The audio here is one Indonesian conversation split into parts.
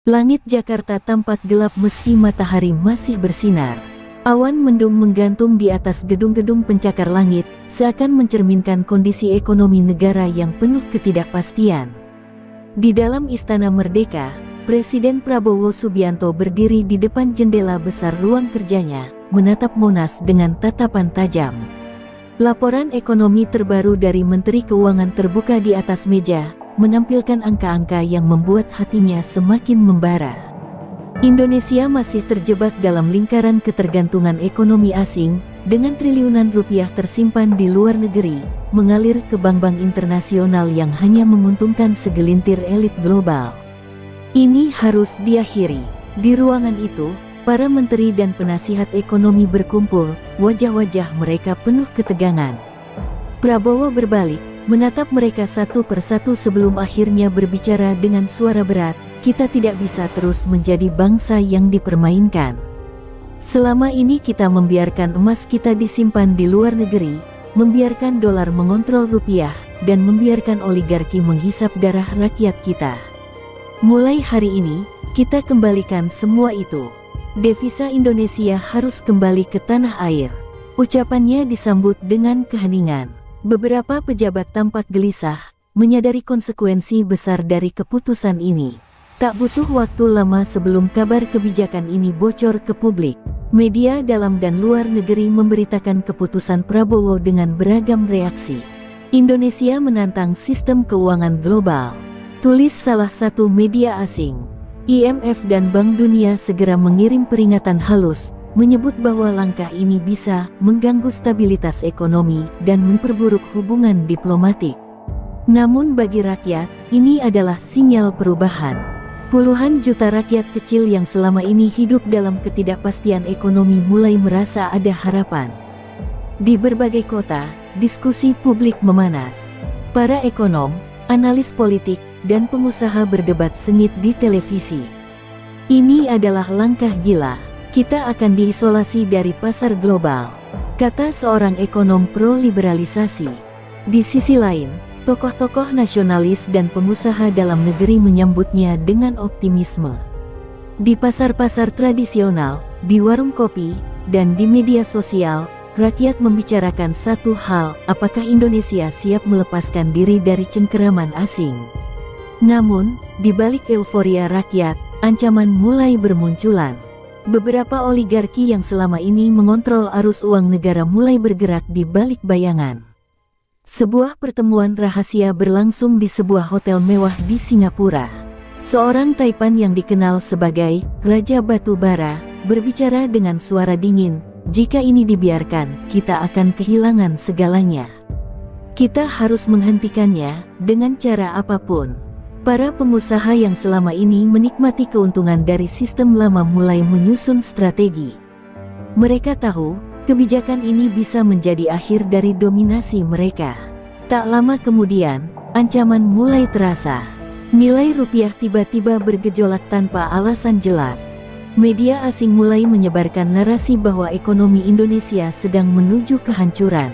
Langit Jakarta tampak gelap meski matahari masih bersinar. Awan mendung menggantung di atas gedung-gedung pencakar langit, seakan mencerminkan kondisi ekonomi negara yang penuh ketidakpastian. Di dalam Istana Merdeka, Presiden Prabowo Subianto berdiri di depan jendela besar ruang kerjanya, menatap Monas dengan tatapan tajam. Laporan ekonomi terbaru dari Menteri Keuangan terbuka di atas meja, menampilkan angka-angka yang membuat hatinya semakin membara. Indonesia masih terjebak dalam lingkaran ketergantungan ekonomi asing, dengan triliunan rupiah tersimpan di luar negeri, mengalir ke bank-bank internasional yang hanya menguntungkan segelintir elit global. Ini harus diakhiri. Di ruangan itu, para menteri dan penasihat ekonomi berkumpul, wajah-wajah mereka penuh ketegangan. Prabowo berbalik, menatap mereka satu persatu sebelum akhirnya berbicara dengan suara berat, "Kita tidak bisa terus menjadi bangsa yang dipermainkan. Selama ini kita membiarkan emas kita disimpan di luar negeri, membiarkan dolar mengontrol rupiah, dan membiarkan oligarki menghisap darah rakyat kita. Mulai hari ini, kita kembalikan semua itu. Devisa Indonesia harus kembali ke tanah air." Ucapannya disambut dengan keheningan. Beberapa pejabat tampak gelisah, menyadari konsekuensi besar dari keputusan ini. Tak butuh waktu lama sebelum kabar kebijakan ini bocor ke publik. Media dalam dan luar negeri memberitakan keputusan Prabowo dengan beragam reaksi. Indonesia menantang sistem keuangan global, tulis salah satu media asing. IMF dan Bank Dunia segera mengirim peringatan halus, menyebut bahwa langkah ini bisa mengganggu stabilitas ekonomi dan memperburuk hubungan diplomatik. Namun bagi rakyat, ini adalah sinyal perubahan. Puluhan juta rakyat kecil yang selama ini hidup dalam ketidakpastian ekonomi mulai merasa ada harapan. Di berbagai kota, diskusi publik memanas. Para ekonom, analis politik, dan pengusaha berdebat sengit di televisi. Ini adalah langkah gila. Kita akan diisolasi dari pasar global, kata seorang ekonom pro-liberalisasi. Di sisi lain, tokoh-tokoh nasionalis dan pengusaha dalam negeri menyambutnya dengan optimisme. Di pasar-pasar tradisional, di warung kopi, dan di media sosial, rakyat membicarakan satu hal, apakah Indonesia siap melepaskan diri dari cengkeraman asing. Namun, di balik euforia rakyat, ancaman mulai bermunculan. Beberapa oligarki yang selama ini mengontrol arus uang negara mulai bergerak di balik bayangan. Sebuah pertemuan rahasia berlangsung di sebuah hotel mewah di Singapura. Seorang taipan yang dikenal sebagai Raja Batu Bara berbicara dengan suara dingin, "Jika ini dibiarkan, kita akan kehilangan segalanya. Kita harus menghentikannya dengan cara apapun." Para pengusaha yang selama ini menikmati keuntungan dari sistem lama mulai menyusun strategi. Mereka tahu, kebijakan ini bisa menjadi akhir dari dominasi mereka. Tak lama kemudian, ancaman mulai terasa. Nilai rupiah tiba-tiba bergejolak tanpa alasan jelas. Media asing mulai menyebarkan narasi bahwa ekonomi Indonesia sedang menuju kehancuran.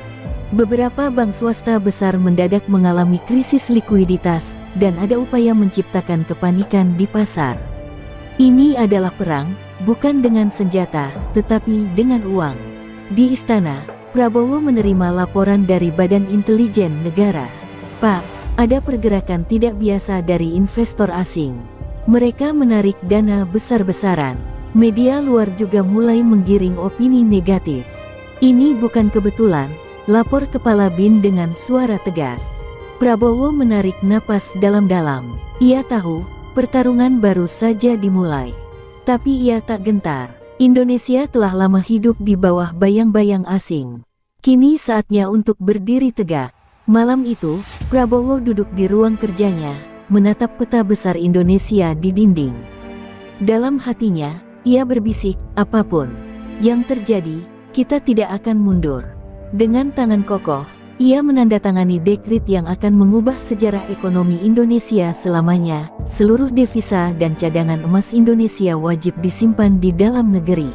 Beberapa bank swasta besar mendadak mengalami krisis likuiditas, dan ada upaya menciptakan kepanikan di pasar. Ini adalah perang, bukan dengan senjata, tetapi dengan uang. Di istana, Prabowo menerima laporan dari Badan Intelijen Negara. "Pak, ada pergerakan tidak biasa dari investor asing. Mereka menarik dana besar-besaran." Media luar juga mulai menggiring opini negatif. "Ini bukan kebetulan," lapor Kepala BIN dengan suara tegas. Prabowo menarik napas dalam-dalam. Ia tahu, pertarungan baru saja dimulai. Tapi ia tak gentar. Indonesia telah lama hidup di bawah bayang-bayang asing. Kini saatnya untuk berdiri tegak. Malam itu, Prabowo duduk di ruang kerjanya, menatap peta besar Indonesia di dinding. Dalam hatinya, ia berbisik, "Apapun yang terjadi, kita tidak akan mundur." Dengan tangan kokoh, ia menandatangani dekrit yang akan mengubah sejarah ekonomi Indonesia selamanya. Seluruh devisa dan cadangan emas Indonesia wajib disimpan di dalam negeri.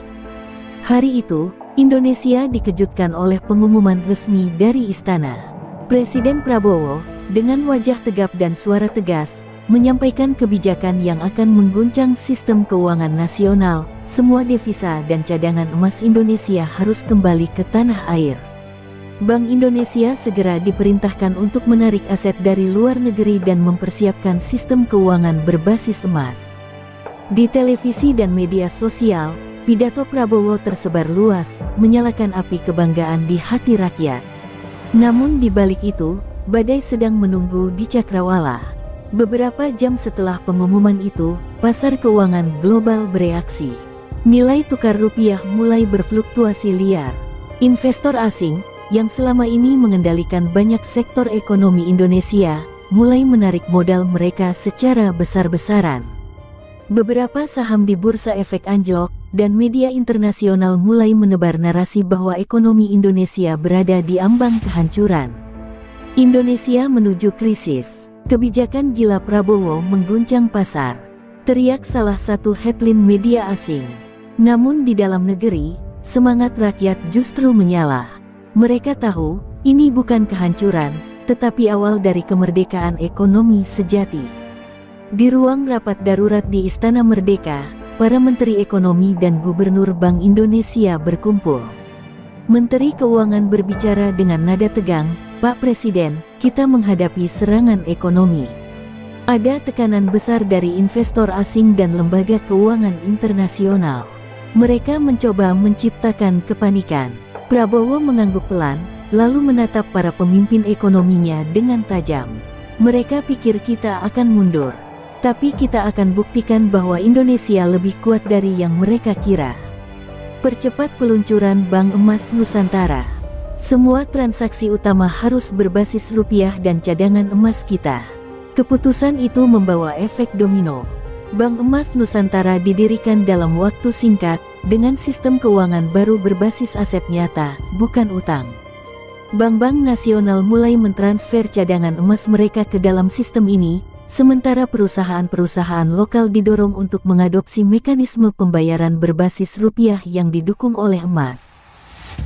Hari itu, Indonesia dikejutkan oleh pengumuman resmi dari istana. Presiden Prabowo, dengan wajah tegap dan suara tegas, menyampaikan kebijakan yang akan mengguncang sistem keuangan nasional. Semua devisa dan cadangan emas Indonesia harus kembali ke tanah air. Bank Indonesia segera diperintahkan untuk menarik aset dari luar negeri dan mempersiapkan sistem keuangan berbasis emas. Di televisi dan media sosial, pidato Prabowo tersebar luas, menyalakan api kebanggaan di hati rakyat. Namun di balik itu, badai sedang menunggu di cakrawala. Beberapa jam setelah pengumuman itu, pasar keuangan global bereaksi. Nilai tukar rupiah mulai berfluktuasi liar. Investor asing, yang selama ini mengendalikan banyak sektor ekonomi Indonesia, mulai menarik modal mereka secara besar-besaran. Beberapa saham di Bursa Efek anjlok, dan media internasional mulai menebar narasi bahwa ekonomi Indonesia berada di ambang kehancuran. Indonesia menuju krisis. Kebijakan gila Prabowo mengguncang pasar, teriak salah satu headline media asing. Namun di dalam negeri, semangat rakyat justru menyala. Mereka tahu, ini bukan kehancuran, tetapi awal dari kemerdekaan ekonomi sejati. Di ruang rapat darurat di Istana Merdeka, para Menteri Ekonomi dan Gubernur Bank Indonesia berkumpul. Menteri Keuangan berbicara dengan nada tegang, "Pak Presiden, kita menghadapi serangan ekonomi. Ada tekanan besar dari investor asing dan lembaga keuangan internasional. Mereka mencoba menciptakan kepanikan." Prabowo mengangguk pelan, lalu menatap para pemimpin ekonominya dengan tajam. "Mereka pikir kita akan mundur. Tapi kita akan buktikan bahwa Indonesia lebih kuat dari yang mereka kira. Percepat peluncuran Bank Emas Nusantara. Semua transaksi utama harus berbasis rupiah dan cadangan emas kita." Keputusan itu membawa efek domino. Bank Emas Nusantara didirikan dalam waktu singkat, dengan sistem keuangan baru berbasis aset nyata, bukan utang. Bank-bank nasional mulai mentransfer cadangan emas mereka ke dalam sistem ini, sementara perusahaan-perusahaan lokal didorong untuk mengadopsi mekanisme pembayaran berbasis rupiah yang didukung oleh emas.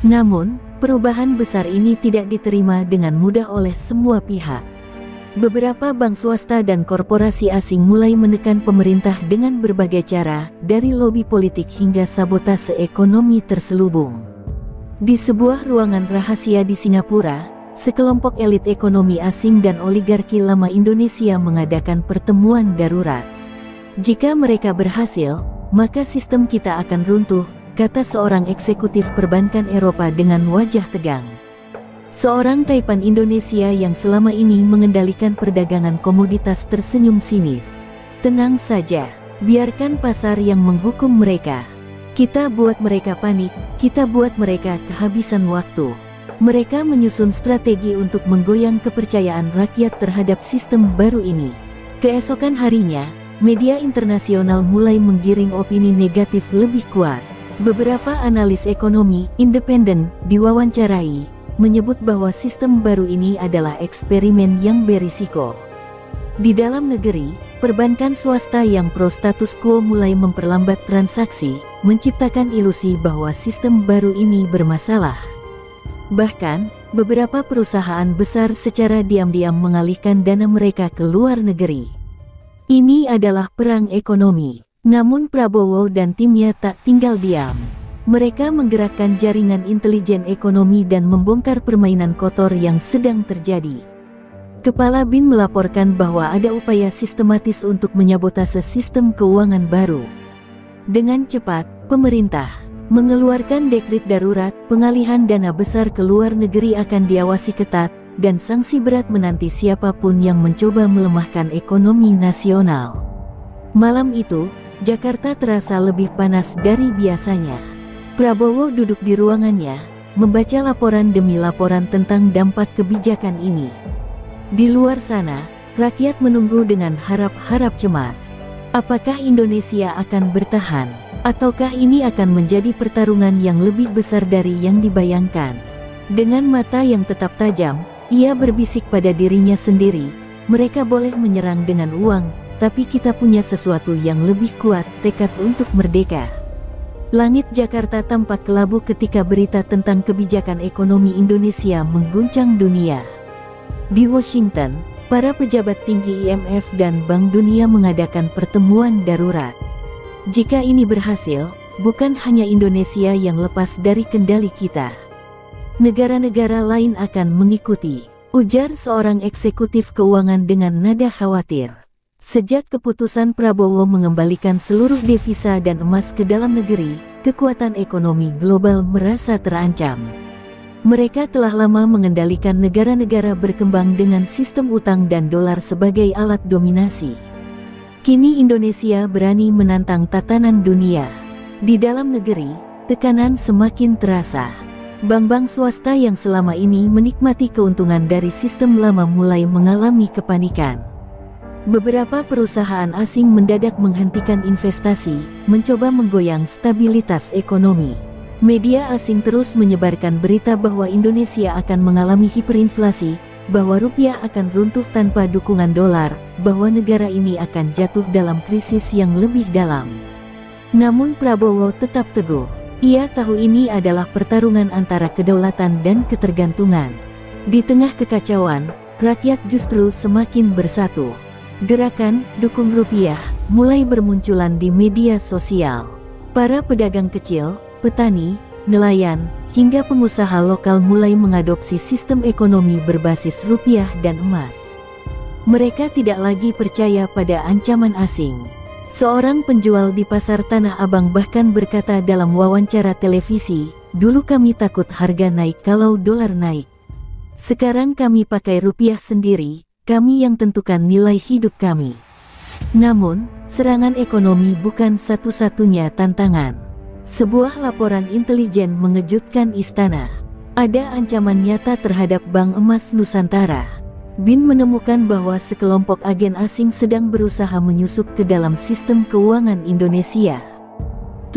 Namun, perubahan besar ini tidak diterima dengan mudah oleh semua pihak. Beberapa bank swasta dan korporasi asing mulai menekan pemerintah dengan berbagai cara, dari lobi politik hingga sabotase ekonomi terselubung. Di sebuah ruangan rahasia di Singapura, sekelompok elit ekonomi asing dan oligarki lama Indonesia mengadakan pertemuan darurat. "Jika mereka berhasil, maka sistem kita akan runtuh," kata seorang eksekutif perbankan Eropa dengan wajah tegang. Seorang taipan Indonesia yang selama ini mengendalikan perdagangan komoditas tersenyum sinis. "Tenang saja, biarkan pasar yang menghukum mereka. Kita buat mereka panik, kita buat mereka kehabisan waktu." Mereka menyusun strategi untuk menggoyang kepercayaan rakyat terhadap sistem baru ini. Keesokan harinya, media internasional mulai menggiring opini negatif lebih kuat. Beberapa analis ekonomi independen diwawancarai, menyebut bahwa sistem baru ini adalah eksperimen yang berisiko. Di dalam negeri, perbankan swasta yang pro status quo mulai memperlambat transaksi, menciptakan ilusi bahwa sistem baru ini bermasalah. Bahkan, beberapa perusahaan besar secara diam-diam mengalihkan dana mereka ke luar negeri. Ini adalah perang ekonomi. Namun Prabowo dan timnya tak tinggal diam. Mereka menggerakkan jaringan intelijen ekonomi dan membongkar permainan kotor yang sedang terjadi. Kepala BIN melaporkan bahwa ada upaya sistematis untuk menyabotase sistem keuangan baru. Dengan cepat, pemerintah mengeluarkan dekret darurat, pengalihan dana besar ke luar negeri akan diawasi ketat, dan sanksi berat menanti siapapun yang mencoba melemahkan ekonomi nasional. Malam itu, Jakarta terasa lebih panas dari biasanya. Prabowo duduk di ruangannya, membaca laporan demi laporan tentang dampak kebijakan ini. Di luar sana, rakyat menunggu dengan harap-harap cemas. Apakah Indonesia akan bertahan? Ataukah ini akan menjadi pertarungan yang lebih besar dari yang dibayangkan? Dengan mata yang tetap tajam, ia berbisik pada dirinya sendiri, "Mereka boleh menyerang dengan uang, tapi kita punya sesuatu yang lebih kuat, tekad untuk merdeka." Langit Jakarta tampak kelabu ketika berita tentang kebijakan ekonomi Indonesia mengguncang dunia. Di Washington, para pejabat tinggi IMF dan Bank Dunia mengadakan pertemuan darurat. Jika ini berhasil, bukan hanya Indonesia yang lepas dari kendali kita. Negara-negara lain akan mengikuti, ujar seorang eksekutif keuangan dengan nada khawatir. Sejak keputusan Prabowo mengembalikan seluruh devisa dan emas ke dalam negeri, kekuatan ekonomi global merasa terancam. Mereka telah lama mengendalikan negara-negara berkembang dengan sistem utang dan dolar sebagai alat dominasi. Kini Indonesia berani menantang tatanan dunia. Di dalam negeri, tekanan semakin terasa. Bank-bank swasta yang selama ini menikmati keuntungan dari sistem lama mulai mengalami kepanikan. Beberapa perusahaan asing mendadak menghentikan investasi, mencoba menggoyang stabilitas ekonomi. Media asing terus menyebarkan berita bahwa Indonesia akan mengalami hiperinflasi, bahwa rupiah akan runtuh tanpa dukungan dolar, bahwa negara ini akan jatuh dalam krisis yang lebih dalam. Namun Prabowo tetap teguh. Ia tahu ini adalah pertarungan antara kedaulatan dan ketergantungan. Di tengah kekacauan, rakyat justru semakin bersatu. Gerakan "Dukung Rupiah" mulai bermunculan di media sosial. Para pedagang kecil, petani, nelayan, hingga pengusaha lokal mulai mengadopsi sistem ekonomi berbasis rupiah dan emas. Mereka tidak lagi percaya pada ancaman asing. Seorang penjual di pasar Tanah Abang bahkan berkata dalam wawancara televisi, "Dulu kami takut harga naik kalau dolar naik. Sekarang kami pakai rupiah sendiri. Kami yang tentukan nilai hidup kami." Namun, serangan ekonomi bukan satu-satunya tantangan. Sebuah laporan intelijen mengejutkan istana. Ada ancaman nyata terhadap Bank Emas Nusantara. BIN menemukan bahwa sekelompok agen asing sedang berusaha menyusup ke dalam sistem keuangan Indonesia.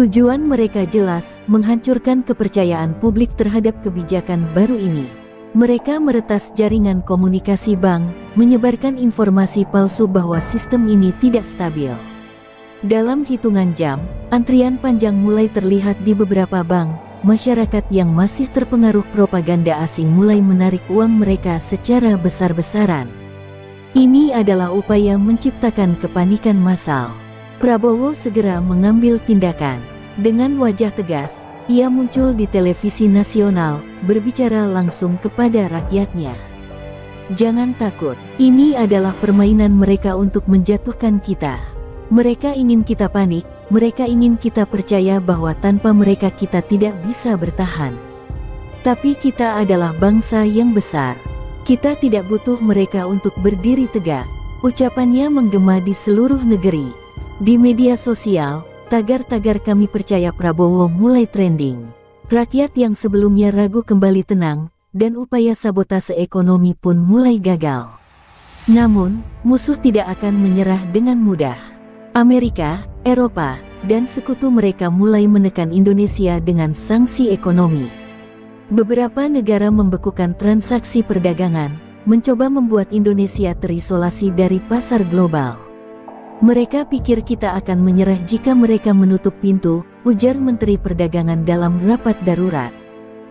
Tujuan mereka jelas, menghancurkan kepercayaan publik terhadap kebijakan baru ini. Mereka meretas jaringan komunikasi bank, menyebarkan informasi palsu bahwa sistem ini tidak stabil. Dalam hitungan jam, antrian panjang mulai terlihat di beberapa bank. Masyarakat yang masih terpengaruh propaganda asing mulai menarik uang mereka secara besar-besaran. Ini adalah upaya menciptakan kepanikan massal. Prabowo segera mengambil tindakan. Dengan wajah tegas, ia muncul di televisi nasional, berbicara langsung kepada rakyatnya. "Jangan takut, ini adalah permainan mereka untuk menjatuhkan kita. Mereka ingin kita panik, mereka ingin kita percaya bahwa tanpa mereka kita tidak bisa bertahan. Tapi kita adalah bangsa yang besar. Kita tidak butuh mereka untuk berdiri tegak." Ucapannya menggema di seluruh negeri. Di media sosial, tagar-tagar "Kami Percaya Prabowo" mulai trending. Rakyat yang sebelumnya ragu kembali tenang, dan upaya sabotase ekonomi pun mulai gagal. Namun, musuh tidak akan menyerah dengan mudah. Amerika, Eropa, dan sekutu mereka mulai menekan Indonesia dengan sanksi ekonomi. Beberapa negara membekukan transaksi perdagangan, mencoba membuat Indonesia terisolasi dari pasar global. "Mereka pikir kita akan menyerah jika mereka menutup pintu," ujar Menteri Perdagangan dalam rapat darurat.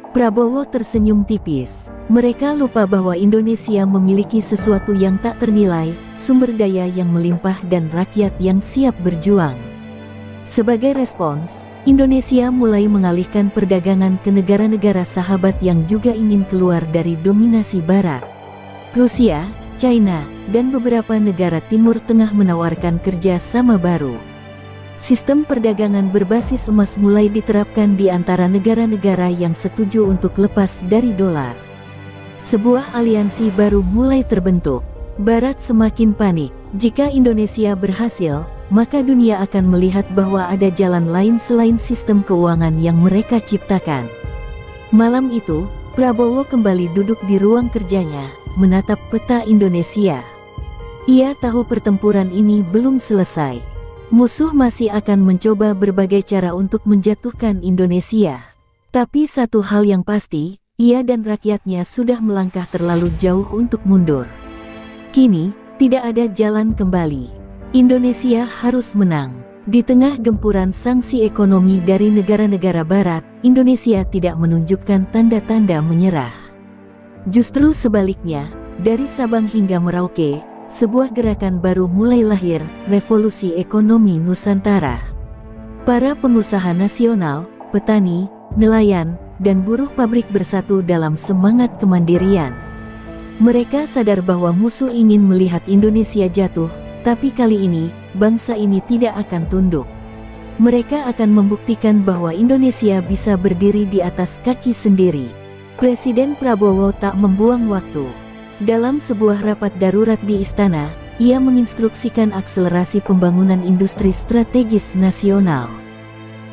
Prabowo tersenyum tipis. Mereka lupa bahwa Indonesia memiliki sesuatu yang tak ternilai, sumber daya yang melimpah dan rakyat yang siap berjuang. Sebagai respons, Indonesia mulai mengalihkan perdagangan ke negara-negara sahabat yang juga ingin keluar dari dominasi Barat. Rusia, China, dan beberapa negara Timur Tengah menawarkan kerja sama baru. Sistem perdagangan berbasis emas mulai diterapkan di antara negara-negara yang setuju untuk lepas dari dolar. Sebuah aliansi baru mulai terbentuk. Barat semakin panik. Jika Indonesia berhasil, maka dunia akan melihat bahwa ada jalan lain selain sistem keuangan yang mereka ciptakan. Malam itu, Prabowo kembali duduk di ruang kerjanya, menatap peta Indonesia. Ia tahu pertempuran ini belum selesai. Musuh masih akan mencoba berbagai cara untuk menjatuhkan Indonesia. Tapi satu hal yang pasti, ia dan rakyatnya sudah melangkah terlalu jauh untuk mundur. Kini, tidak ada jalan kembali. Indonesia harus menang. Di tengah gempuran sanksi ekonomi dari negara-negara Barat, Indonesia tidak menunjukkan tanda-tanda menyerah. Justru sebaliknya, dari Sabang hingga Merauke, sebuah gerakan baru mulai lahir, revolusi ekonomi Nusantara. Para pengusaha nasional, petani, nelayan, dan buruh pabrik bersatu dalam semangat kemandirian. Mereka sadar bahwa musuh ingin melihat Indonesia jatuh, tapi kali ini, bangsa ini tidak akan tunduk. Mereka akan membuktikan bahwa Indonesia bisa berdiri di atas kaki sendiri. Presiden Prabowo tak membuang waktu. Dalam sebuah rapat darurat di Istana, ia menginstruksikan akselerasi pembangunan industri strategis nasional.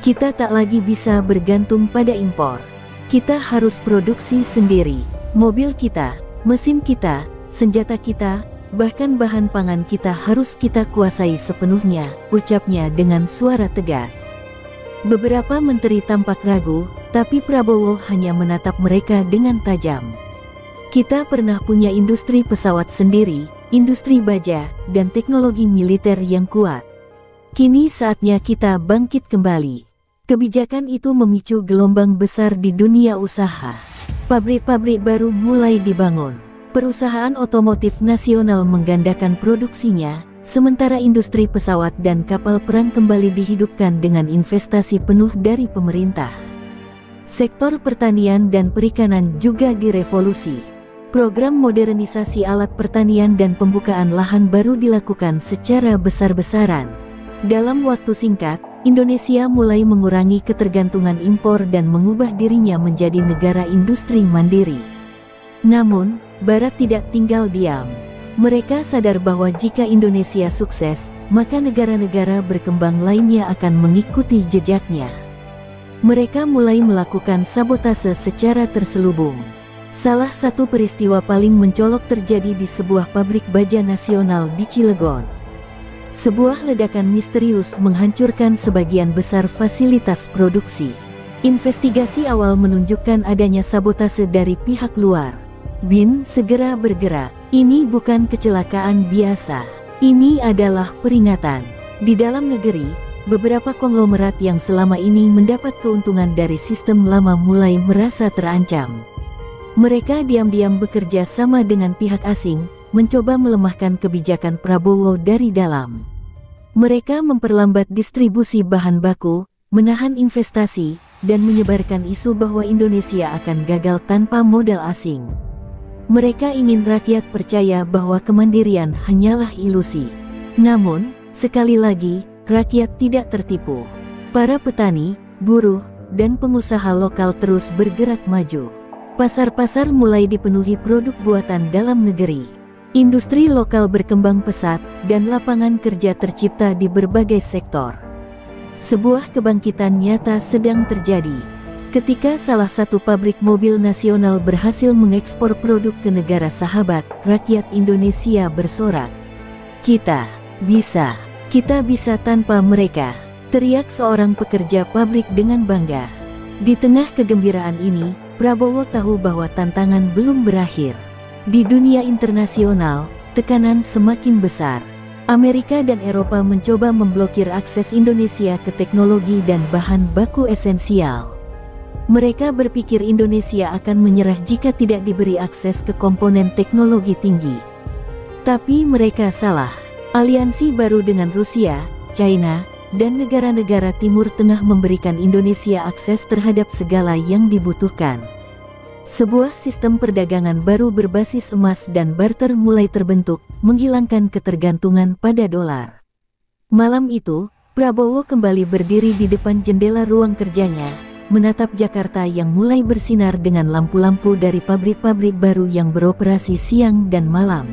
Kita tak lagi bisa bergantung pada impor. Kita harus produksi sendiri. Mobil kita, mesin kita, senjata kita, bahkan bahan pangan kita harus kita kuasai sepenuhnya, ucapnya dengan suara tegas. Beberapa menteri tampak ragu, tapi Prabowo hanya menatap mereka dengan tajam. Kita pernah punya industri pesawat sendiri, industri baja, dan teknologi militer yang kuat. Kini saatnya kita bangkit kembali. Kebijakan itu memicu gelombang besar di dunia usaha. Pabrik-pabrik baru mulai dibangun. Perusahaan otomotif nasional menggandakan produksinya, sementara industri pesawat dan kapal perang kembali dihidupkan dengan investasi penuh dari pemerintah. Sektor pertanian dan perikanan juga direvolusi. Program modernisasi alat pertanian dan pembukaan lahan baru dilakukan secara besar-besaran. Dalam waktu singkat, Indonesia mulai mengurangi ketergantungan impor dan mengubah dirinya menjadi negara industri mandiri. Namun, Barat tidak tinggal diam. Mereka sadar bahwa jika Indonesia sukses, maka negara-negara berkembang lainnya akan mengikuti jejaknya. Mereka mulai melakukan sabotase secara terselubung. Salah satu peristiwa paling mencolok terjadi di sebuah pabrik baja nasional di Cilegon. Sebuah ledakan misterius menghancurkan sebagian besar fasilitas produksi. Investigasi awal menunjukkan adanya sabotase dari pihak luar. BIN segera bergerak. Ini bukan kecelakaan biasa. Ini adalah peringatan. Di dalam negeri, beberapa konglomerat yang selama ini mendapat keuntungan dari sistem lama mulai merasa terancam. Mereka diam-diam bekerja sama dengan pihak asing, mencoba melemahkan kebijakan Prabowo dari dalam. Mereka memperlambat distribusi bahan baku, menahan investasi, dan menyebarkan isu bahwa Indonesia akan gagal tanpa modal asing. Mereka ingin rakyat percaya bahwa kemandirian hanyalah ilusi. Namun, sekali lagi, rakyat tidak tertipu. Para petani, buruh, dan pengusaha lokal terus bergerak maju. Pasar-pasar mulai dipenuhi produk buatan dalam negeri. Industri lokal berkembang pesat, dan lapangan kerja tercipta di berbagai sektor. Sebuah kebangkitan nyata sedang terjadi. Ketika salah satu pabrik mobil nasional berhasil mengekspor produk ke negara sahabat, rakyat Indonesia bersorak. Kita bisa tanpa mereka, teriak seorang pekerja pabrik dengan bangga. Di tengah kegembiraan ini, Prabowo tahu bahwa tantangan belum berakhir. Di dunia internasional, tekanan semakin besar. Amerika dan Eropa mencoba memblokir akses Indonesia ke teknologi dan bahan baku esensial. Mereka berpikir Indonesia akan menyerah jika tidak diberi akses ke komponen teknologi tinggi. Tapi mereka salah. Aliansi baru dengan Rusia, China, dan negara-negara Timur Tengah memberikan Indonesia akses terhadap segala yang dibutuhkan. Sebuah sistem perdagangan baru berbasis emas dan barter mulai terbentuk, menghilangkan ketergantungan pada dolar. Malam itu, Prabowo kembali berdiri di depan jendela ruang kerjanya, menatap Jakarta yang mulai bersinar dengan lampu-lampu dari pabrik-pabrik baru yang beroperasi siang dan malam.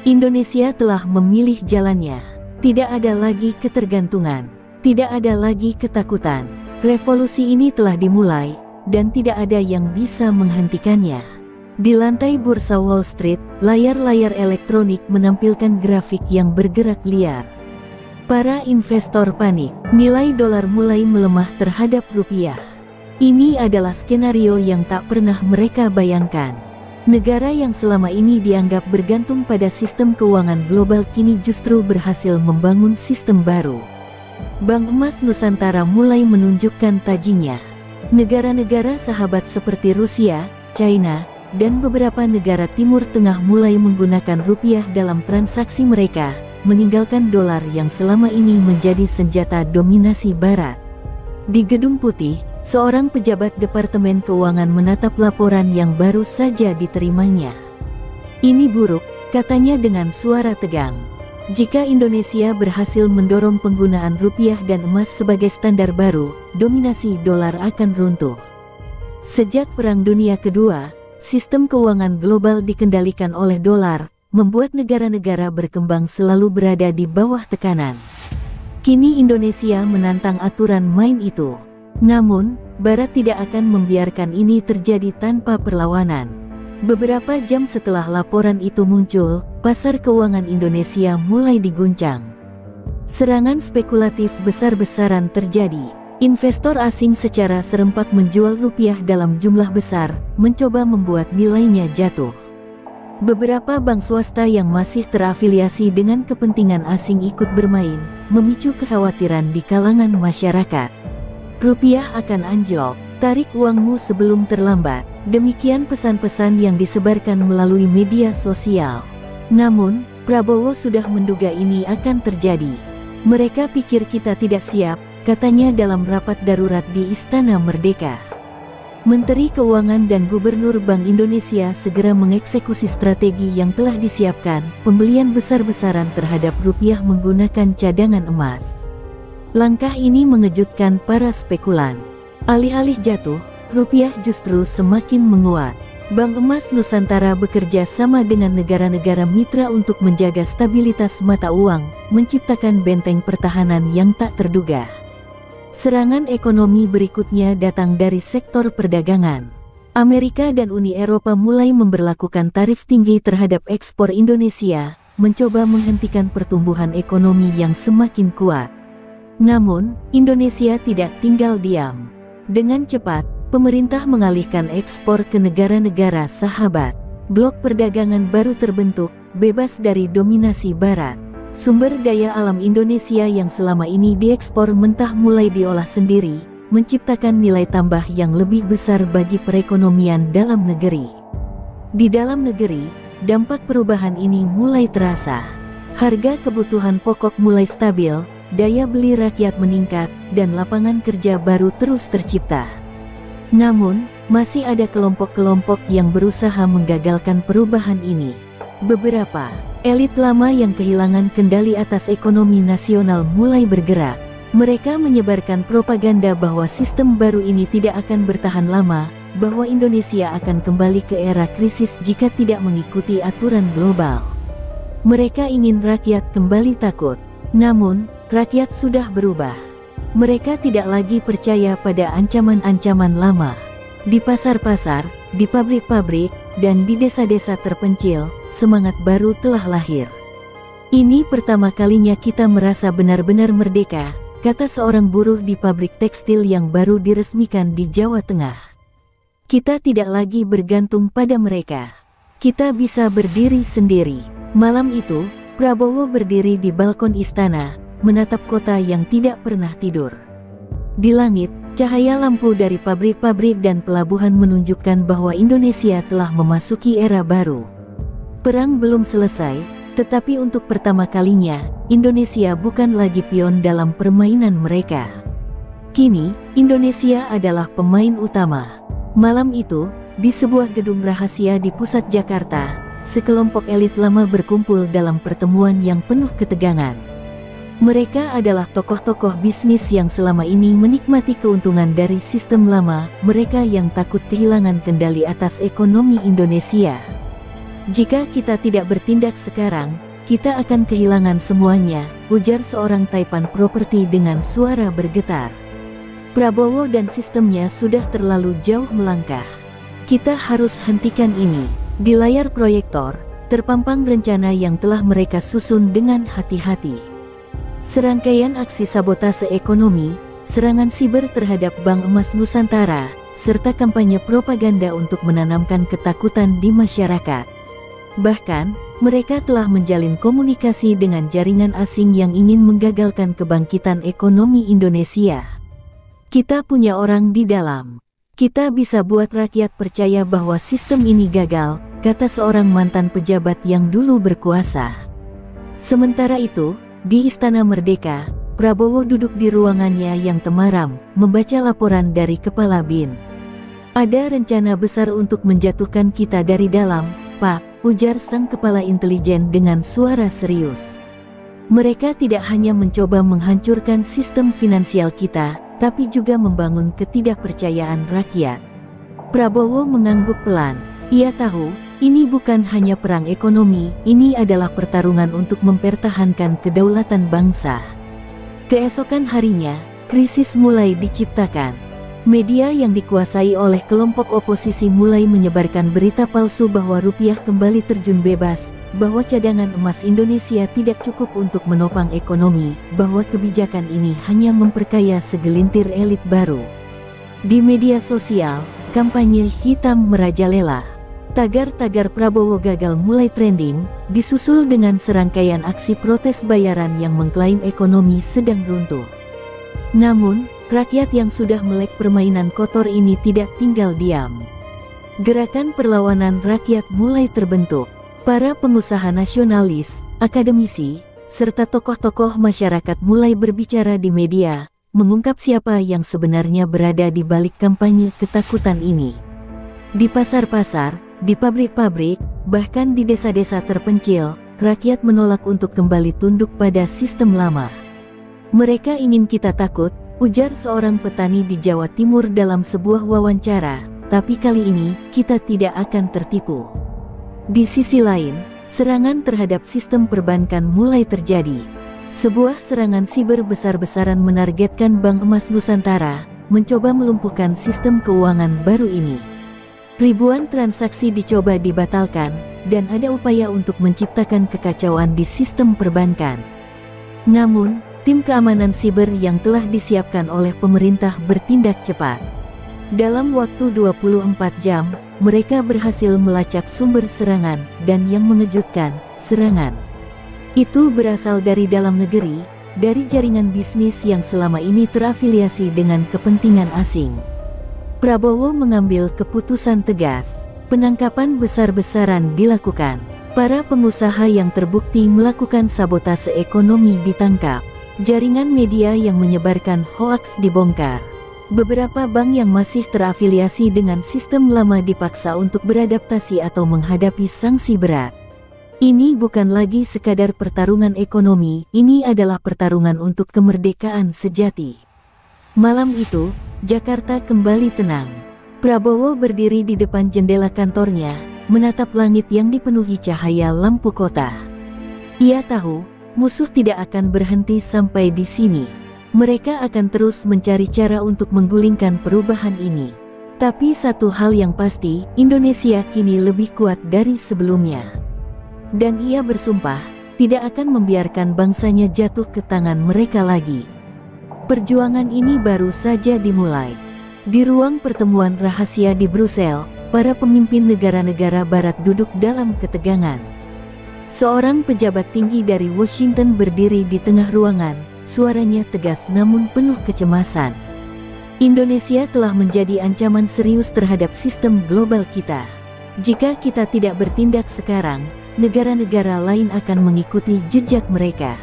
Indonesia telah memilih jalannya. Tidak ada lagi ketergantungan. Tidak ada lagi ketakutan. Revolusi ini telah dimulai, dan tidak ada yang bisa menghentikannya. Di lantai bursa Wall Street, layar-layar elektronik menampilkan grafik yang bergerak liar. Para investor panik, nilai dolar mulai melemah terhadap rupiah. Ini adalah skenario yang tak pernah mereka bayangkan. Negara yang selama ini dianggap bergantung pada sistem keuangan global kini justru berhasil membangun sistem baru. Bank Emas Nusantara mulai menunjukkan tajinya. Negara-negara sahabat seperti Rusia, China, dan beberapa negara Timur Tengah mulai menggunakan rupiah dalam transaksi mereka, meninggalkan dolar yang selama ini menjadi senjata dominasi Barat. Di Gedung Putih, seorang pejabat Departemen Keuangan menatap laporan yang baru saja diterimanya. "Ini buruk," katanya dengan suara tegang. "Jika Indonesia berhasil mendorong penggunaan rupiah dan emas sebagai standar baru, dominasi dolar akan runtuh." Sejak Perang Dunia Kedua, sistem keuangan global dikendalikan oleh dolar, membuat negara-negara berkembang selalu berada di bawah tekanan. Kini Indonesia menantang aturan main itu. Namun, Barat tidak akan membiarkan ini terjadi tanpa perlawanan. Beberapa jam setelah laporan itu muncul, pasar keuangan Indonesia mulai diguncang. Serangan spekulatif besar-besaran terjadi. Investor asing secara serempak menjual rupiah dalam jumlah besar, mencoba membuat nilainya jatuh. Beberapa bank swasta yang masih terafiliasi dengan kepentingan asing ikut bermain, memicu kekhawatiran di kalangan masyarakat. Rupiah akan anjlok, tarik uangmu sebelum terlambat. Demikian pesan-pesan yang disebarkan melalui media sosial. Namun, Prabowo sudah menduga ini akan terjadi. "Mereka pikir kita tidak siap," katanya dalam rapat darurat di Istana Merdeka. Menteri Keuangan dan Gubernur Bank Indonesia segera mengeksekusi strategi yang telah disiapkan, pembelian besar-besaran terhadap rupiah menggunakan cadangan emas. Langkah ini mengejutkan para spekulan. Alih-alih jatuh, rupiah justru semakin menguat. Bank Emas Nusantara bekerja sama dengan negara-negara mitra untuk menjaga stabilitas mata uang, menciptakan benteng pertahanan yang tak terduga. Serangan ekonomi berikutnya datang dari sektor perdagangan. Amerika dan Uni Eropa mulai memberlakukan tarif tinggi terhadap ekspor Indonesia, mencoba menghentikan pertumbuhan ekonomi yang semakin kuat. Namun, Indonesia tidak tinggal diam. Dengan cepat, pemerintah mengalihkan ekspor ke negara-negara sahabat. Blok perdagangan baru terbentuk, bebas dari dominasi Barat. Sumber daya alam Indonesia yang selama ini diekspor mentah mulai diolah sendiri, menciptakan nilai tambah yang lebih besar bagi perekonomian dalam negeri. Di dalam negeri, dampak perubahan ini mulai terasa. Harga kebutuhan pokok mulai stabil, daya beli rakyat meningkat, dan lapangan kerja baru terus tercipta. Namun, masih ada kelompok-kelompok yang berusaha menggagalkan perubahan ini. Beberapa elit lama yang kehilangan kendali atas ekonomi nasional mulai bergerak. Mereka menyebarkan propaganda bahwa sistem baru ini tidak akan bertahan lama, bahwa Indonesia akan kembali ke era krisis jika tidak mengikuti aturan global. Mereka ingin rakyat kembali takut. Namun, rakyat sudah berubah. Mereka tidak lagi percaya pada ancaman-ancaman lama. Di pasar-pasar, di pabrik-pabrik, dan di desa-desa terpencil, semangat baru telah lahir. "Ini pertama kalinya kita merasa benar-benar merdeka," kata seorang buruh di pabrik tekstil yang baru diresmikan di Jawa Tengah. "Kita tidak lagi bergantung pada mereka. Kita bisa berdiri sendiri." Malam itu, Prabowo berdiri di balkon istana, menatap kota yang tidak pernah tidur. Di langit, cahaya lampu dari pabrik-pabrik dan pelabuhan menunjukkan bahwa Indonesia telah memasuki era baru. Perang belum selesai, tetapi untuk pertama kalinya, Indonesia bukan lagi pion dalam permainan mereka. Kini, Indonesia adalah pemain utama. Malam itu, di sebuah gedung rahasia di pusat Jakarta, sekelompok elit lama berkumpul dalam pertemuan yang penuh ketegangan. Mereka adalah tokoh-tokoh bisnis yang selama ini menikmati keuntungan dari sistem lama, mereka yang takut kehilangan kendali atas ekonomi Indonesia. "Jika kita tidak bertindak sekarang, kita akan kehilangan semuanya," ujar seorang taipan properti dengan suara bergetar. Prabowo dan sistemnya sudah terlalu jauh melangkah. "Kita harus hentikan ini." Di layar proyektor, terpampang rencana yang telah mereka susun dengan hati-hati. Serangkaian aksi sabotase ekonomi, serangan siber terhadap Bank Emas Nusantara, serta kampanye propaganda untuk menanamkan ketakutan di masyarakat. Bahkan, mereka telah menjalin komunikasi dengan jaringan asing yang ingin menggagalkan kebangkitan ekonomi Indonesia. "Kita punya orang di dalam. Kita bisa buat rakyat percaya bahwa sistem ini gagal, kata seorang mantan pejabat yang dulu berkuasa. Sementara itu, di Istana Merdeka, Prabowo duduk di ruangannya yang temaram, membaca laporan dari Kepala BIN. Ada rencana besar untuk menjatuhkan kita dari dalam, Pak, ujar sang kepala intelijen dengan suara serius. Mereka tidak hanya mencoba menghancurkan sistem finansial kita, tapi juga membangun ketidakpercayaan rakyat. Prabowo mengangguk pelan. Ia tahu, ini bukan hanya perang ekonomi, ini adalah pertarungan untuk mempertahankan kedaulatan bangsa. Keesokan harinya, krisis mulai diciptakan. Media yang dikuasai oleh kelompok oposisi mulai menyebarkan berita palsu bahwa rupiah kembali terjun bebas, bahwa cadangan emas Indonesia tidak cukup untuk menopang ekonomi, bahwa kebijakan ini hanya memperkaya segelintir elit baru. Di media sosial, kampanye hitam merajalela. Tagar-tagar Prabowo gagal mulai trending, disusul dengan serangkaian aksi protes bayaran yang mengklaim ekonomi sedang runtuh. Namun, rakyat yang sudah melek permainan kotor ini tidak tinggal diam. Gerakan perlawanan rakyat mulai terbentuk. Para pengusaha nasionalis, akademisi, serta tokoh-tokoh masyarakat mulai berbicara di media, mengungkap siapa yang sebenarnya berada di balik kampanye ketakutan ini. Di pasar-pasar, di pabrik-pabrik, bahkan di desa-desa terpencil, rakyat menolak untuk kembali tunduk pada sistem lama. Mereka ingin kita takut, ujar seorang petani di Jawa Timur dalam sebuah wawancara, tapi kali ini kita tidak akan tertipu. Di sisi lain, serangan terhadap sistem perbankan mulai terjadi. Sebuah serangan siber besar-besaran menargetkan Bank Emas Nusantara, mencoba melumpuhkan sistem keuangan baru ini. Ribuan transaksi dicoba dibatalkan, dan ada upaya untuk menciptakan kekacauan di sistem perbankan. Namun, tim keamanan siber yang telah disiapkan oleh pemerintah bertindak cepat. Dalam waktu 24 jam, mereka berhasil melacak sumber serangan, dan yang mengejutkan, serangan itu berasal dari dalam negeri, dari jaringan bisnis yang selama ini terafiliasi dengan kepentingan asing. Prabowo mengambil keputusan tegas. Penangkapan besar-besaran dilakukan. Para pengusaha yang terbukti melakukan sabotase ekonomi ditangkap. Jaringan media yang menyebarkan hoaks dibongkar. Beberapa bank yang masih terafiliasi dengan sistem lama dipaksa untuk beradaptasi atau menghadapi sanksi berat. Ini bukan lagi sekadar pertarungan ekonomi, ini adalah pertarungan untuk kemerdekaan sejati. Malam itu, Jakarta kembali tenang. Prabowo berdiri di depan jendela kantornya, menatap langit yang dipenuhi cahaya lampu kota. Ia tahu, musuh tidak akan berhenti sampai di sini. Mereka akan terus mencari cara untuk menggulingkan perubahan ini. Tapi satu hal yang pasti, Indonesia kini lebih kuat dari sebelumnya. Dan ia bersumpah, tidak akan membiarkan bangsanya jatuh ke tangan mereka lagi. Perjuangan ini baru saja dimulai. Di ruang pertemuan rahasia di Brussels, para pemimpin negara-negara barat duduk dalam ketegangan. Seorang pejabat tinggi dari Washington berdiri di tengah ruangan, suaranya tegas namun penuh kecemasan. Indonesia telah menjadi ancaman serius terhadap sistem global kita. Jika kita tidak bertindak sekarang, negara-negara lain akan mengikuti jejak mereka.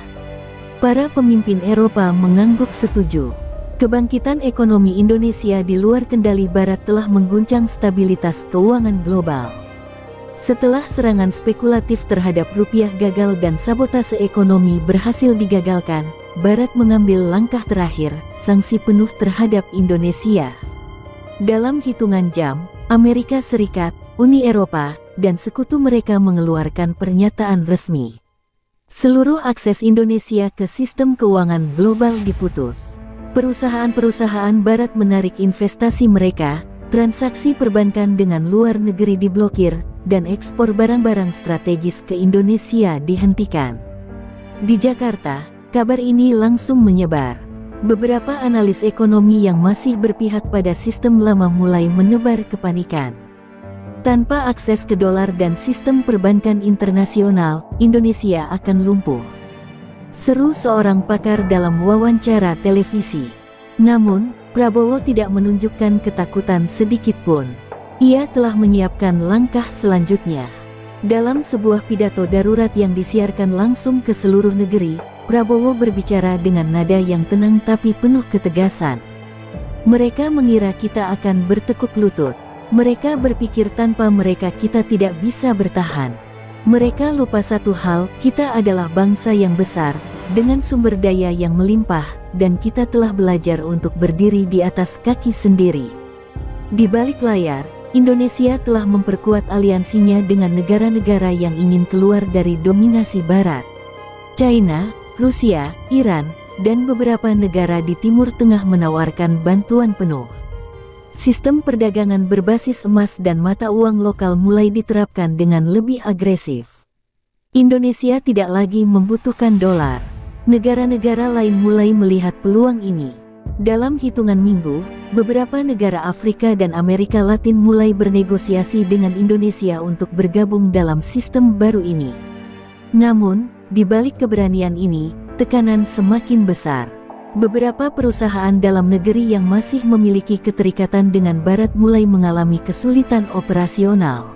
Para pemimpin Eropa mengangguk setuju. Kebangkitan ekonomi Indonesia di luar kendali Barat telah mengguncang stabilitas keuangan global. Setelah serangan spekulatif terhadap rupiah gagal dan sabotase ekonomi berhasil digagalkan, Barat mengambil langkah terakhir, sanksi penuh terhadap Indonesia. Dalam hitungan jam, Amerika Serikat, Uni Eropa, dan sekutu mereka mengeluarkan pernyataan resmi. Seluruh akses Indonesia ke sistem keuangan global diputus. Perusahaan-perusahaan Barat menarik investasi mereka, transaksi perbankan dengan luar negeri diblokir, dan ekspor barang-barang strategis ke Indonesia dihentikan. Di Jakarta, kabar ini langsung menyebar. Beberapa analis ekonomi yang masih berpihak pada sistem lama mulai menebar kepanikan. Tanpa akses ke dolar dan sistem perbankan internasional, Indonesia akan lumpuh. Seru seorang pakar dalam wawancara televisi. Namun, Prabowo tidak menunjukkan ketakutan sedikit pun. Ia telah menyiapkan langkah selanjutnya. Dalam sebuah pidato darurat yang disiarkan langsung ke seluruh negeri, Prabowo berbicara dengan nada yang tenang tapi penuh ketegasan. Mereka mengira kita akan bertekuk lutut. Mereka berpikir tanpa mereka kita tidak bisa bertahan. Mereka lupa satu hal, kita adalah bangsa yang besar, dengan sumber daya yang melimpah, dan kita telah belajar untuk berdiri di atas kaki sendiri. Di balik layar, Indonesia telah memperkuat aliansinya dengan negara-negara yang ingin keluar dari dominasi Barat. China, Rusia, Iran, dan beberapa negara di Timur Tengah menawarkan bantuan penuh. Sistem perdagangan berbasis emas dan mata uang lokal mulai diterapkan dengan lebih agresif. Indonesia tidak lagi membutuhkan dolar. Negara-negara lain mulai melihat peluang ini. Dalam hitungan minggu, beberapa negara Afrika dan Amerika Latin mulai bernegosiasi dengan Indonesia untuk bergabung dalam sistem baru ini. Namun, di balik keberanian ini, tekanan semakin besar. Beberapa perusahaan dalam negeri yang masih memiliki keterikatan dengan Barat mulai mengalami kesulitan operasional.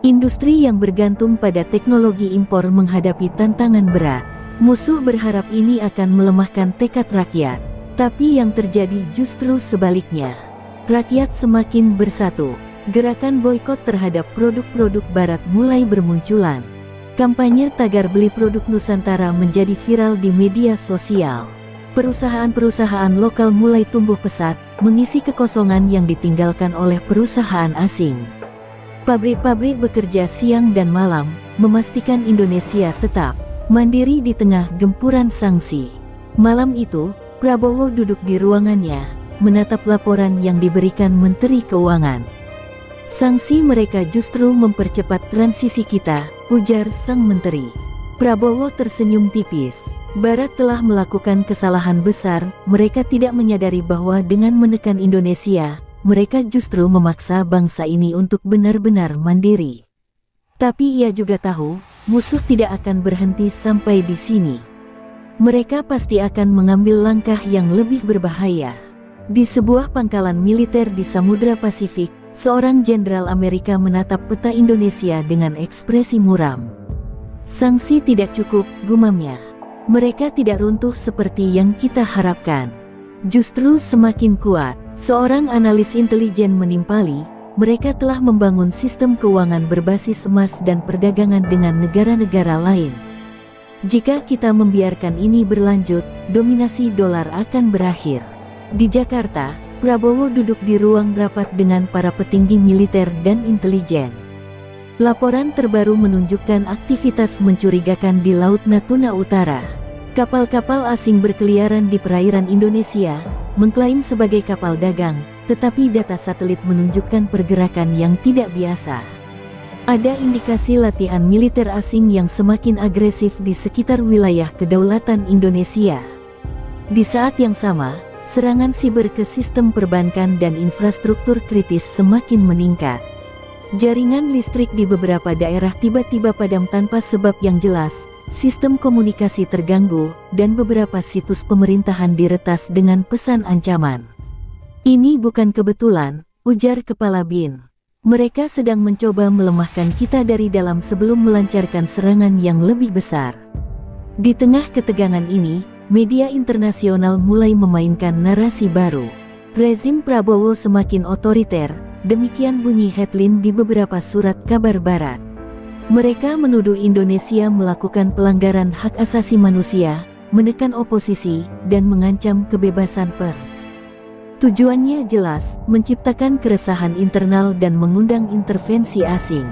Industri yang bergantung pada teknologi impor menghadapi tantangan berat. Musuh berharap ini akan melemahkan tekad rakyat, tapi yang terjadi justru sebaliknya. Rakyat semakin bersatu. Gerakan boikot terhadap produk-produk Barat mulai bermunculan. Kampanye tagar beli produk Nusantara menjadi viral di media sosial. Perusahaan-perusahaan lokal mulai tumbuh pesat, mengisi kekosongan yang ditinggalkan oleh perusahaan asing. Pabrik-pabrik bekerja siang dan malam, memastikan Indonesia tetap mandiri di tengah gempuran sanksi. Malam itu, Prabowo duduk di ruangannya, menatap laporan yang diberikan Menteri Keuangan. Sanksi mereka justru mempercepat transisi kita, ujar sang menteri. Prabowo tersenyum tipis. Barat telah melakukan kesalahan besar, mereka tidak menyadari bahwa dengan menekan Indonesia, mereka justru memaksa bangsa ini untuk benar-benar mandiri. Tapi ia juga tahu, musuh tidak akan berhenti sampai di sini. Mereka pasti akan mengambil langkah yang lebih berbahaya. Di sebuah pangkalan militer di Samudra Pasifik, seorang jenderal Amerika menatap peta Indonesia dengan ekspresi muram. Sanksi tidak cukup, gumamnya. Mereka tidak runtuh seperti yang kita harapkan. Justru semakin kuat. Seorang analis intelijen menimpali, mereka telah membangun sistem keuangan berbasis emas dan perdagangan dengan negara-negara lain. Jika kita membiarkan ini berlanjut, dominasi dolar akan berakhir. Di Jakarta, Prabowo duduk di ruang rapat dengan para petinggi militer dan intelijen. Laporan terbaru menunjukkan aktivitas mencurigakan di Laut Natuna Utara. Kapal-kapal asing berkeliaran di perairan Indonesia, mengklaim sebagai kapal dagang, tetapi data satelit menunjukkan pergerakan yang tidak biasa. Ada indikasi latihan militer asing yang semakin agresif di sekitar wilayah kedaulatan Indonesia. Di saat yang sama, serangan siber ke sistem perbankan dan infrastruktur kritis semakin meningkat. Jaringan listrik di beberapa daerah tiba-tiba padam tanpa sebab yang jelas, sistem komunikasi terganggu, dan beberapa situs pemerintahan diretas dengan pesan ancaman. Ini bukan kebetulan, ujar Kepala BIN. Mereka sedang mencoba melemahkan kita dari dalam sebelum melancarkan serangan yang lebih besar. Di tengah ketegangan ini, media internasional mulai memainkan narasi baru. Rezim Prabowo semakin otoriter, demikian bunyi headline di beberapa surat kabar barat. Mereka menuduh Indonesia melakukan pelanggaran hak asasi manusia, menekan oposisi, dan mengancam kebebasan pers. Tujuannya jelas, menciptakan keresahan internal dan mengundang intervensi asing.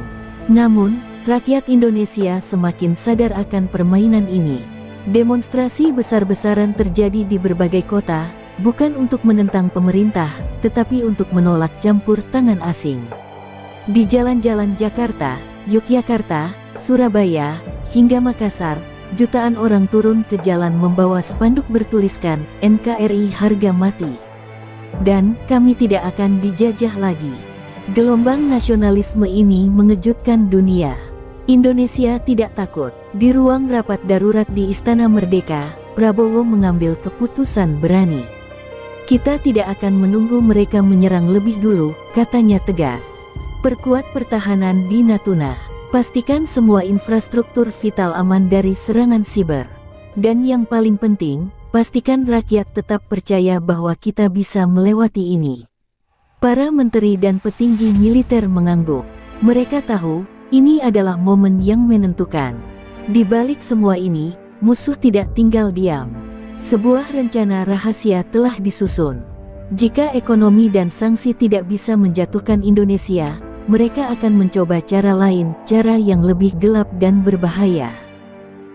Namun, rakyat Indonesia semakin sadar akan permainan ini. Demonstrasi besar-besaran terjadi di berbagai kota, bukan untuk menentang pemerintah, tetapi untuk menolak campur tangan asing. Di jalan-jalan Jakarta, Yogyakarta, Surabaya, hingga Makassar, jutaan orang turun ke jalan membawa spanduk bertuliskan NKRI harga mati. Dan kami tidak akan dijajah lagi. Gelombang nasionalisme ini mengejutkan dunia. Indonesia tidak takut. Di ruang rapat darurat di Istana Merdeka, Prabowo mengambil keputusan berani. Kita tidak akan menunggu mereka menyerang lebih dulu, katanya tegas. Perkuat pertahanan di Natuna. Pastikan semua infrastruktur vital aman dari serangan siber. Dan yang paling penting, pastikan rakyat tetap percaya bahwa kita bisa melewati ini. Para menteri dan petinggi militer mengangguk. Mereka tahu, ini adalah momen yang menentukan. Di balik semua ini, musuh tidak tinggal diam. Sebuah rencana rahasia telah disusun. Jika ekonomi dan sanksi tidak bisa menjatuhkan Indonesia, mereka akan mencoba cara lain, cara yang lebih gelap dan berbahaya.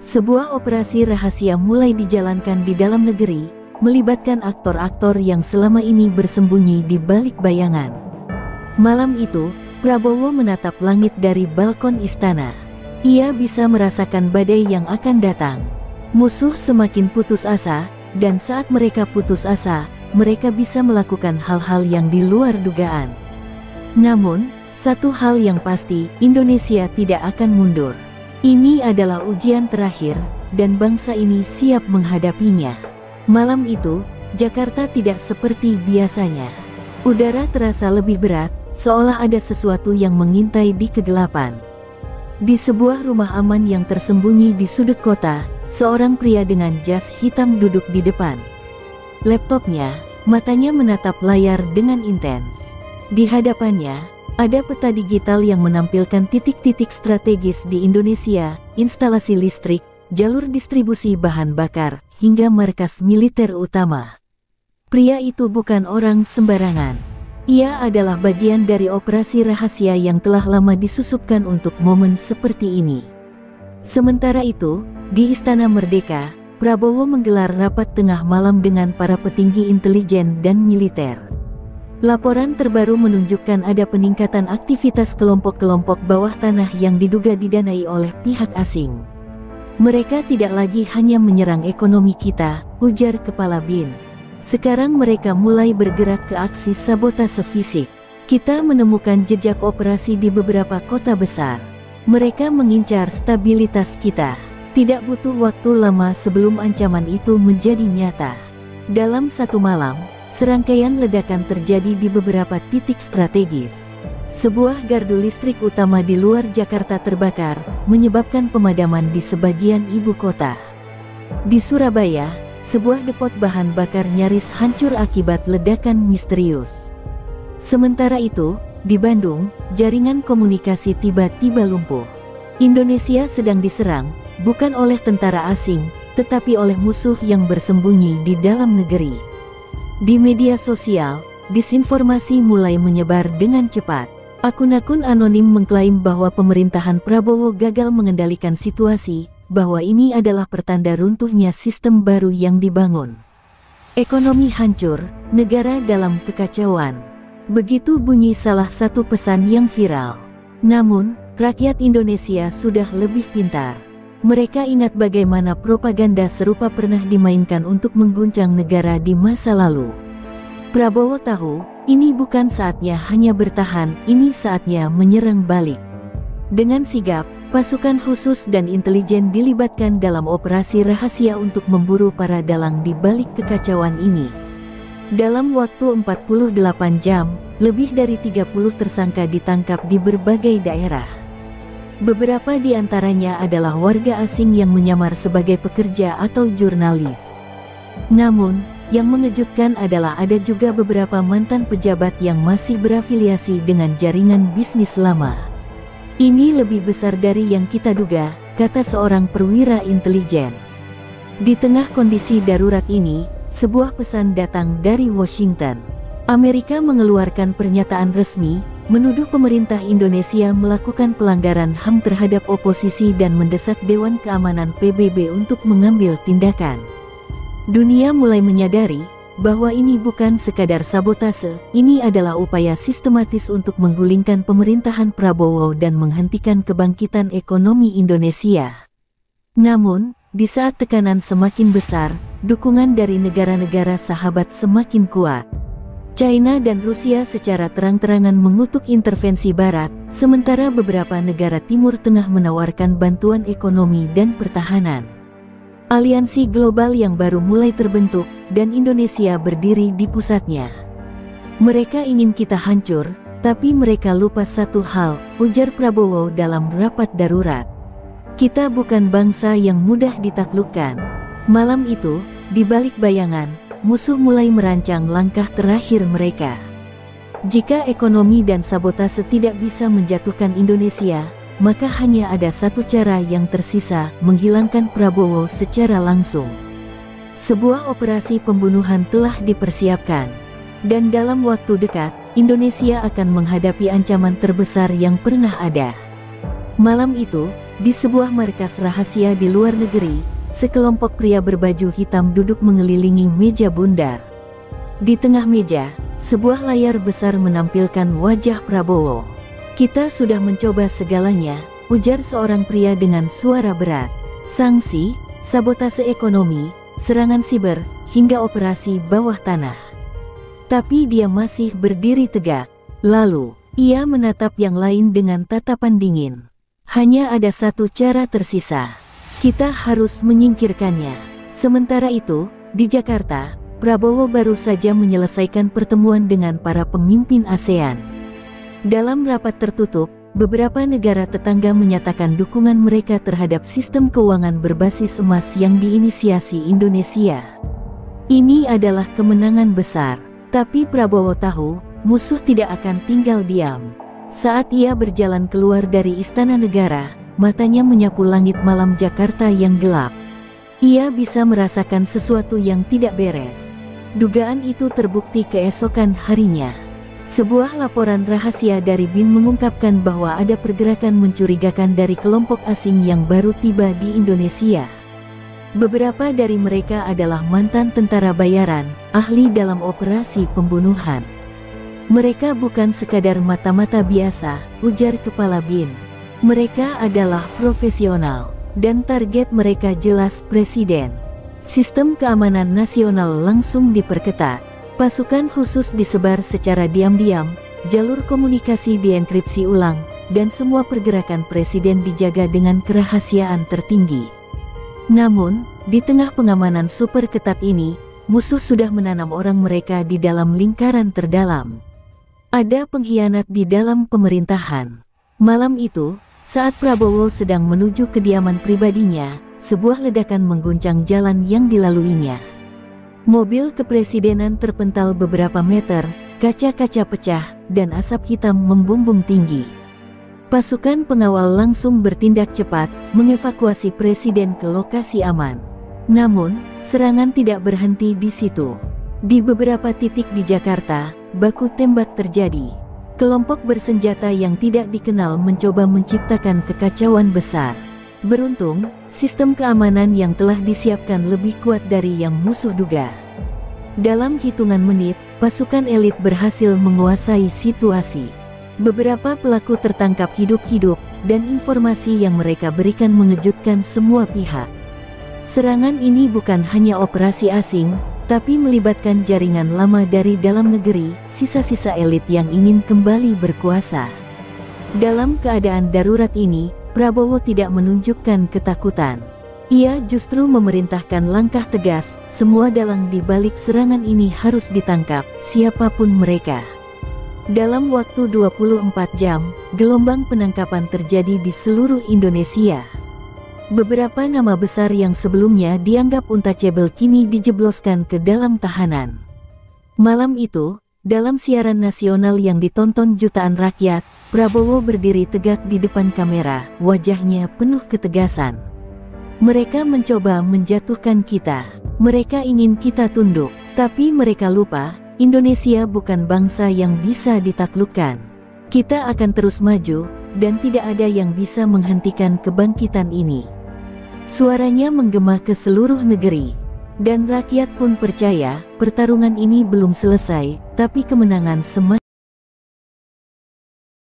Sebuah operasi rahasia mulai dijalankan di dalam negeri, melibatkan aktor-aktor yang selama ini bersembunyi di balik bayangan. Malam itu, Prabowo menatap langit dari balkon istana. Ia bisa merasakan badai yang akan datang. Musuh semakin putus asa, dan saat mereka putus asa, mereka bisa melakukan hal-hal yang di luar dugaan. Namun, satu hal yang pasti, Indonesia tidak akan mundur. Ini adalah ujian terakhir, dan bangsa ini siap menghadapinya. Malam itu, Jakarta tidak seperti biasanya. Udara terasa lebih berat, seolah ada sesuatu yang mengintai di kegelapan. Di sebuah rumah aman yang tersembunyi di sudut kota, seorang pria dengan jas hitam duduk di depan laptopnya, matanya menatap layar dengan intens. Di hadapannya, ada peta digital yang menampilkan titik-titik strategis di Indonesia, instalasi listrik, jalur distribusi bahan bakar, hingga markas militer utama. Pria itu bukan orang sembarangan. Ia adalah bagian dari operasi rahasia yang telah lama disusupkan untuk momen seperti ini. Sementara itu, di Istana Merdeka, Prabowo menggelar rapat tengah malam dengan para petinggi intelijen dan militer. Laporan terbaru menunjukkan ada peningkatan aktivitas kelompok-kelompok bawah tanah yang diduga didanai oleh pihak asing. Mereka tidak lagi hanya menyerang ekonomi kita, ujar Kepala BIN. Sekarang mereka mulai bergerak ke aksi sabotase fisik. Kita menemukan jejak operasi di beberapa kota besar. Mereka mengincar stabilitas kita. Tidak butuh waktu lama sebelum ancaman itu menjadi nyata. Dalam satu malam, serangkaian ledakan terjadi di beberapa titik strategis. Sebuah gardu listrik utama di luar Jakarta terbakar, menyebabkan pemadaman di sebagian ibu kota. Di Surabaya, sebuah depot bahan bakar nyaris hancur akibat ledakan misterius. Sementara itu, di Bandung, jaringan komunikasi tiba-tiba lumpuh. Indonesia sedang diserang, bukan oleh tentara asing, tetapi oleh musuh yang bersembunyi di dalam negeri. Di media sosial, disinformasi mulai menyebar dengan cepat. Akun-akun anonim mengklaim bahwa pemerintahan Prabowo gagal mengendalikan situasi, bahwa ini adalah pertanda runtuhnya sistem baru yang dibangun. Ekonomi hancur, negara dalam kekacauan. Begitu bunyi salah satu pesan yang viral. Namun, rakyat Indonesia sudah lebih pintar. Mereka ingat bagaimana propaganda serupa pernah dimainkan untuk mengguncang negara di masa lalu. Prabowo tahu, ini bukan saatnya hanya bertahan, ini saatnya menyerang balik. Dengan sigap, pasukan khusus dan intelijen dilibatkan dalam operasi rahasia untuk memburu para dalang di balik kekacauan ini. Dalam waktu 48 jam, lebih dari 30 tersangka ditangkap di berbagai daerah. Beberapa di antaranya adalah warga asing yang menyamar sebagai pekerja atau jurnalis. Namun, yang mengejutkan adalah ada juga beberapa mantan pejabat yang masih berafiliasi dengan jaringan bisnis lama. Ini lebih besar dari yang kita duga, kata seorang perwira intelijen. Di tengah kondisi darurat ini, sebuah pesan datang dari Washington. Amerika mengeluarkan pernyataan resmi, menuduh pemerintah Indonesia melakukan pelanggaran HAM terhadap oposisi dan mendesak Dewan Keamanan PBB untuk mengambil tindakan. Dunia mulai menyadari bahwa ini bukan sekadar sabotase, ini adalah upaya sistematis untuk menggulingkan pemerintahan Prabowo dan menghentikan kebangkitan ekonomi Indonesia. Namun, di saat tekanan semakin besar, dukungan dari negara-negara sahabat semakin kuat. China dan Rusia secara terang-terangan mengutuk intervensi Barat, sementara beberapa negara Timur Tengah menawarkan bantuan ekonomi dan pertahanan. Aliansi global yang baru mulai terbentuk, dan Indonesia berdiri di pusatnya. Mereka ingin kita hancur, tapi mereka lupa satu hal, ujar Prabowo dalam rapat darurat. Kita bukan bangsa yang mudah ditaklukkan. Malam itu, di balik bayangan, musuh mulai merancang langkah terakhir mereka. Jika ekonomi dan sabotase tidak bisa menjatuhkan Indonesia, maka hanya ada satu cara yang tersisa, menghilangkan Prabowo secara langsung. Sebuah operasi pembunuhan telah dipersiapkan, dan dalam waktu dekat, Indonesia akan menghadapi ancaman terbesar yang pernah ada. Malam itu, di sebuah markas rahasia di luar negeri, sekelompok pria berbaju hitam duduk mengelilingi meja bundar. Di tengah meja, sebuah layar besar menampilkan wajah Prabowo. Kita sudah mencoba segalanya, ujar seorang pria dengan suara berat. Sanksi, sabotase ekonomi, serangan siber, hingga operasi bawah tanah. Tapi dia masih berdiri tegak. Lalu, ia menatap yang lain dengan tatapan dingin. Hanya ada satu cara tersisa. Kita harus menyingkirkannya. Sementara itu, di Jakarta, Prabowo baru saja menyelesaikan pertemuan dengan para pemimpin ASEAN. Dalam rapat tertutup, beberapa negara tetangga menyatakan dukungan mereka terhadap sistem keuangan berbasis emas yang diinisiasi Indonesia. Ini adalah kemenangan besar, tapi Prabowo tahu, musuh tidak akan tinggal diam. Saat ia berjalan keluar dari Istana Negara, matanya menyapu langit malam Jakarta yang gelap. Ia bisa merasakan sesuatu yang tidak beres. Dugaan itu terbukti keesokan harinya. Sebuah laporan rahasia dari BIN mengungkapkan bahwa ada pergerakan mencurigakan dari kelompok asing yang baru tiba di Indonesia. Beberapa dari mereka adalah mantan tentara bayaran, ahli dalam operasi pembunuhan. Mereka bukan sekadar mata-mata biasa, ujar Kepala BIN. Mereka adalah profesional, dan target mereka jelas Presiden. Sistem keamanan nasional langsung diperketat. Pasukan khusus disebar secara diam-diam, jalur komunikasi dienkripsi ulang, dan semua pergerakan Presiden dijaga dengan kerahasiaan tertinggi. Namun, di tengah pengamanan super ketat ini, musuh sudah menanam orang mereka di dalam lingkaran terdalam. Ada pengkhianat di dalam pemerintahan. Malam itu, saat Prabowo sedang menuju kediaman pribadinya, sebuah ledakan mengguncang jalan yang dilaluinya. Mobil kepresidenan terpental beberapa meter, kaca-kaca pecah, dan asap hitam membumbung tinggi. Pasukan pengawal langsung bertindak cepat, mengevakuasi presiden ke lokasi aman. Namun, serangan tidak berhenti di situ. Di beberapa titik di Jakarta, baku tembak terjadi. Kelompok bersenjata yang tidak dikenal mencoba menciptakan kekacauan besar. Beruntung, sistem keamanan yang telah disiapkan lebih kuat dari yang musuh duga. Dalam hitungan menit, pasukan elit berhasil menguasai situasi. Beberapa pelaku tertangkap hidup-hidup, dan informasi yang mereka berikan mengejutkan semua pihak. Serangan ini bukan hanya operasi asing, tapi melibatkan jaringan lama dari dalam negeri, sisa-sisa elit yang ingin kembali berkuasa. Dalam keadaan darurat ini, Prabowo tidak menunjukkan ketakutan. Ia justru memerintahkan langkah tegas, semua dalang di balik serangan ini harus ditangkap, siapapun mereka. Dalam waktu 24 jam, gelombang penangkapan terjadi di seluruh Indonesia. Beberapa nama besar yang sebelumnya dianggap untouchable kini dijebloskan ke dalam tahanan. Malam itu, dalam siaran nasional yang ditonton jutaan rakyat, Prabowo berdiri tegak di depan kamera, wajahnya penuh ketegasan. Mereka mencoba menjatuhkan kita. Mereka ingin kita tunduk, tapi mereka lupa, Indonesia bukan bangsa yang bisa ditaklukkan. Kita akan terus maju, dan tidak ada yang bisa menghentikan kebangkitan ini. Suaranya menggema ke seluruh negeri. Dan rakyat pun percaya, pertarungan ini belum selesai, tapi kemenangan semakin